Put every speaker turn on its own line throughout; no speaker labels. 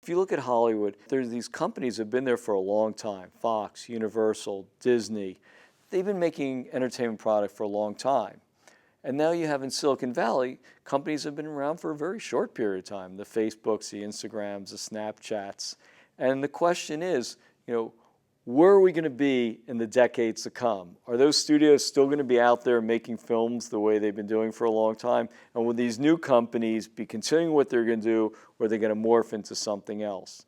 If you look at Hollywood, there's these companies that have been there for a long time. Fox, Universal, Disney. They've been making entertainment product for a long time. And now you have in Silicon Valley, companies have been around for a very short period of time. The Facebooks, the Instagrams, the Snapchats. And the question is, where are we going to be in the decades to come? Are those studios still going to be out there making films the way they've been doing for a long time? And will these new companies be continuing what they're going to do, or are they going to morph into something else?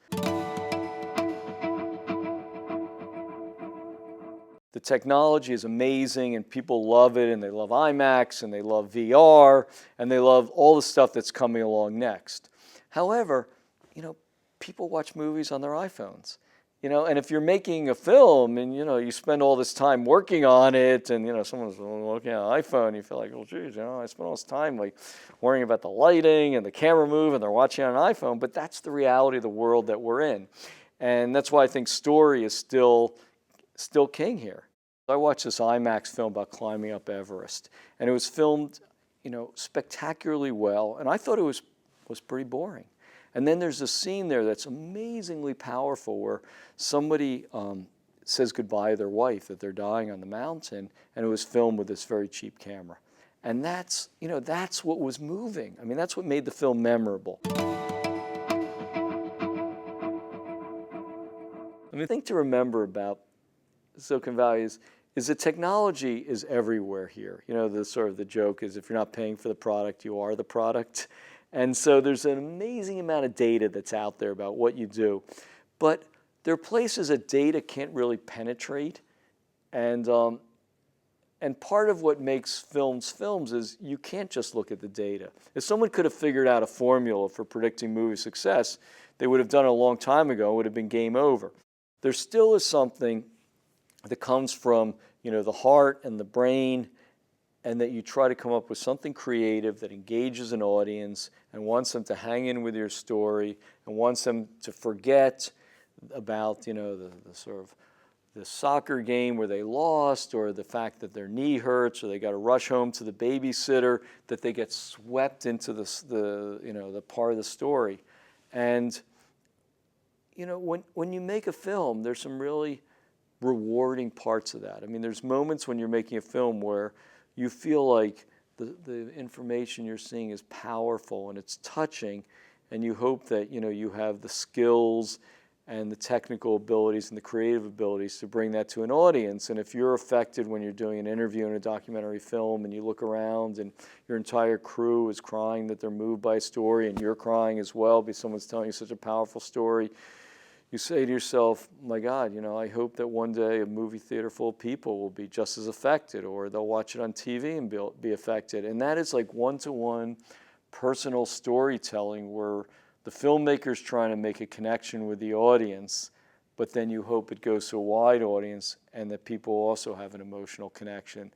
The technology is amazing and people love it, and they love IMAX and they love VR and they love all the stuff that's coming along next. However, people watch movies on their iPhones. And if you're making a film and, you spend all this time working on it and, someone's looking at an iPhone, you feel like, well, geez, I spent all this time worrying about the lighting and the camera move and they're watching on an iPhone, but that's the reality of the world that we're in. And that's why I think story is still king here. I watched this IMAX film about climbing up Everest, and it was filmed, spectacularly well, and I thought it was pretty boring. And then there's a scene there that's amazingly powerful where somebody says goodbye to their wife, that they're dying on the mountain, and it was filmed with this very cheap camera. And that's what was moving. I mean, that's what made the film memorable. The thing to remember about Silicon Valley is that technology is everywhere here. The joke is if you're not paying for the product, you are the product. And so there's an amazing amount of data that's out there about what you do. But there are places that data can't really penetrate. And part of what makes films is you can't just look at the data. If someone could have figured out a formula for predicting movie success, they would have done it a long time ago. It would have been game over. There still is something that comes from the heart and the brain, and that you try to come up with something creative that engages an audience and wants them to hang in with your story and wants them to forget about the soccer game where they lost, or the fact that their knee hurts, or they got to rush home to the babysitter, that they get swept into the part of the story. And when you make a film, there's some really rewarding parts of that. There's moments when you're making a film where you feel like the information you're seeing is powerful and it's touching, and you hope that you have the skills and the technical abilities and the creative abilities to bring that to an audience. And if you're affected when you're doing an interview in a documentary film and you look around and your entire crew is crying that they're moved by a story and you're crying as well because someone's telling you such a powerful story, you say to yourself, my God, I hope that one day a movie theater full of people will be just as affected, or they'll watch it on TV and be affected. And that is like one-to-one personal storytelling where the filmmaker's trying to make a connection with the audience, but then you hope it goes to a wide audience and that people also have an emotional connection.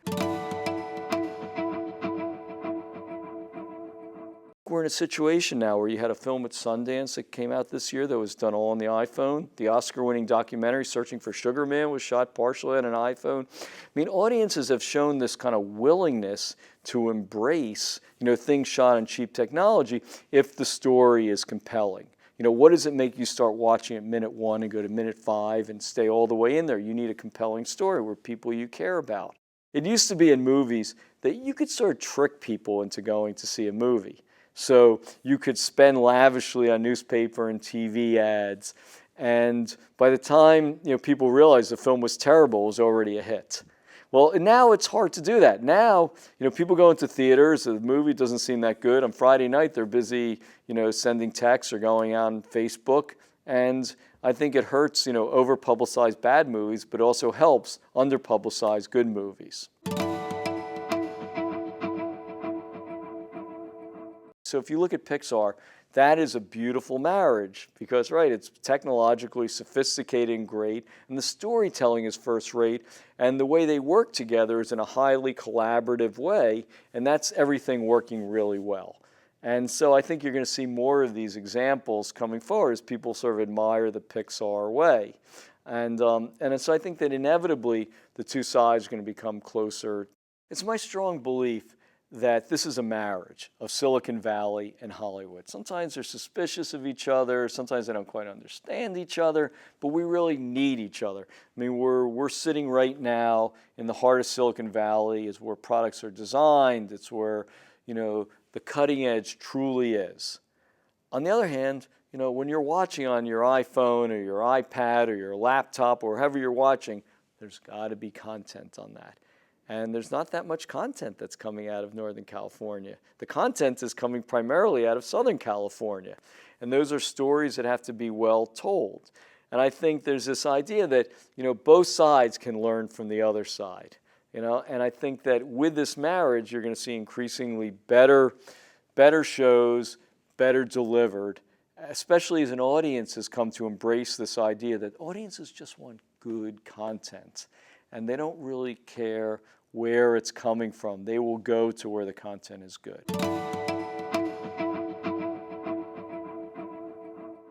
We're in a situation now where you had a film at Sundance that came out this year that was done all on the iPhone. The Oscar-winning documentary, Searching for Sugar Man, was shot partially on an iPhone. Audiences have shown this kind of willingness to embrace, things shot on cheap technology if the story is compelling. What does it make you start watching at minute 1 and go to minute 5 and stay all the way in there? You need a compelling story where people you care about. It used to be in movies that you could sort of trick people into going to see a movie. So you could spend lavishly on newspaper and TV ads, and by the time people realized the film was terrible, it was already a hit. Well, now it's hard to do that. Now, people go into theaters, the movie doesn't seem that good. On Friday night, they're busy, sending texts or going on Facebook, and I think it hurts, over-publicized bad movies, but also helps under-publicize good movies. So if you look at Pixar, that is a beautiful marriage because, it's technologically sophisticated and great, and the storytelling is first rate, and the way they work together is in a highly collaborative way, and that's everything working really well. And so I think you're going to see more of these examples coming forward as people sort of admire the Pixar way. And so I think that inevitably the two sides are going to become closer. It's my strong belief that this is a marriage of Silicon Valley and Hollywood. Sometimes they're suspicious of each other, sometimes they don't quite understand each other, but we really need each other. I mean, we're sitting right now in the heart of Silicon Valley. It's where products are designed. It's where, the cutting edge truly is. On the other hand, when you're watching on your iPhone or your iPad or your laptop or however you're watching, there's got to be content on that. And there's not that much content that's coming out of Northern California. The content is coming primarily out of Southern California. And those are stories that have to be well told. And I think there's this idea that, both sides can learn from the other side. And I think that with this marriage, you're going to see increasingly better shows, better delivered, especially as an audience has come to embrace this idea that audiences just want good content. And they don't really care where it's coming from. They will go to where the content is good.